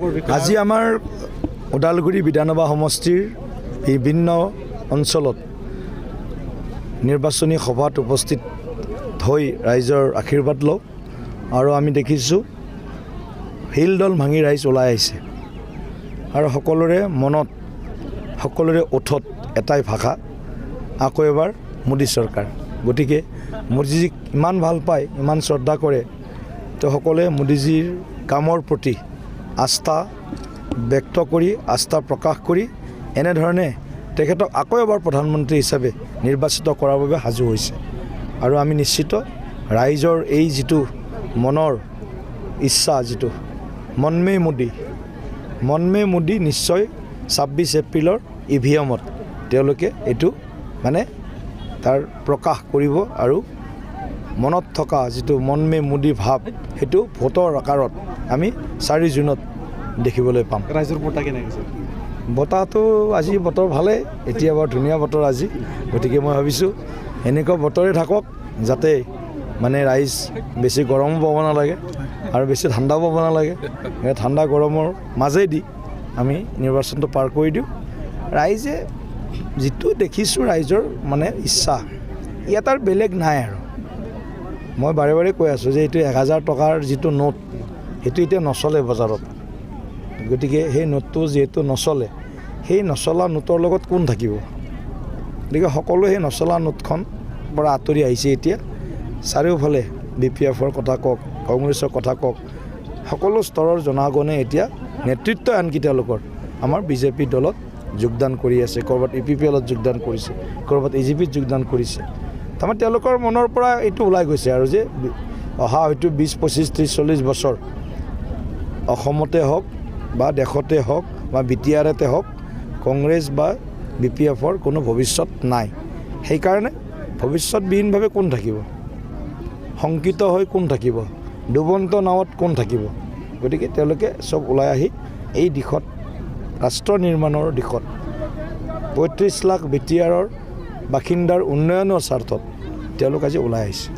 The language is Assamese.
আজি আমাৰ ওদালগুৰি বিধানসভা সমষ্টিৰ বিভিন্ন অঞ্চলত নিৰ্বাচনী সভাত উপস্থিত হৈ ৰাইজৰ আশীৰ্বাদ লওঁ আৰু আমি দেখিছোঁ শিলডল ভাঙি ৰাইজ ওলাই আহিছে আৰু সকলোৰে মনত সকলোৰে ওঠত এটাই ভাষা আকৌ এবাৰ মোদী চৰকাৰ। গতিকে মোদীজীক ইমান ভাল পায়, ইমান শ্ৰদ্ধা কৰে, তো সকলোৱে মোদীজীৰ কামৰ প্ৰতি আস্থা ব্যক্ত কৰি আস্থা প্ৰকাশ কৰি এনেধৰণে তেখেতক আকৌ এবাৰ প্ৰধানমন্ত্ৰী হিচাপে নিৰ্বাচিত কৰাৰ বাবে সাজু হৈছে আৰু আমি নিশ্চিত ৰাইজৰ এই যিটো মনৰ ইচ্ছা, যিটো মন মে মোদী নিশ্চয় 26 এপ্ৰিলৰ EVMত তেওঁলোকে এইটো মানে তাৰ প্ৰকাশ কৰিব আৰু মনত থকা যিটো মন মে মোদী ভাৱ সেইটো ভোটৰ আকাৰত আমি 4 জুনত দেখিবলৈ পাম। ৰাইজৰ বঁটা কেনেকৈ? বতাহটো আজি বতৰ ভালেই, এতিয়া বৰ ধুনীয়া বতৰ আজি। গতিকে মই ভাবিছোঁ এনেকুৱা বতৰে থাকক যাতে মানে ৰাইজ বেছি গৰমো পাব নালাগে আৰু বেছি ঠাণ্ডাও পাব নালাগে। ঠাণ্ডা গৰমৰ মাজেদি আমি নিৰ্বাচনটো পাৰ কৰি দিওঁ। ৰাইজে যিটো দেখিছোঁ ৰাইজৰ মানে ইচ্ছা, ইয়াত আৰু বেলেগ নাই আৰু। মই বাৰে বাৰে কৈ আছোঁ যে এইটো 1000 টকাৰ যিটো নোট সেইটো এতিয়া নচলে বজাৰত। গতিকে সেই নোটটো যিহেতু নচলে, সেই নচলা নোটৰ লগত কোন থাকিব? গতিকে সকলোৱে সেই নচলা নোটখন পৰা আঁতৰি আহিছে। এতিয়া চাৰিওফালে BPFৰ কথা কওক, কংগ্ৰেছৰ কথা কওক, সকলো স্তৰৰ জনগণে এতিয়া নেতৃত্ব আনকি তেওঁলোকৰ আমাৰ BJP দলত যোগদান কৰি আছে। ক'ৰবাত UPPLত যোগদান কৰিছে, ক'ৰবাত AGPত যোগদান কৰিছে। তাৰমানে তেওঁলোকৰ মনৰ পৰা এইটো ওলাই গৈছে আৰু যে অহা হয়তো 20, 25, 30, 40 বছৰ অসমতে হওক বা দেশতে হওক বা BTRতে হওক কংগ্ৰেছ বা BPFৰ কোনো ভৱিষ্যত নাই। সেইকাৰণে ভৱিষ্যতবিহীনভাৱে কোন থাকিব? শংকিত হৈ কোন থাকিব? ডুবন্ত নাৱত কোন থাকিব? গতিকে তেওঁলোকে চব ওলাই আহি এই দিশত ৰাষ্ট্ৰ নিৰ্মাণৰ দিশত 35 লাখ BTRৰ বাসিন্দাৰ উন্নয়নৰ স্বাৰ্থত তেওঁলোক আজি ওলাই আহিছে।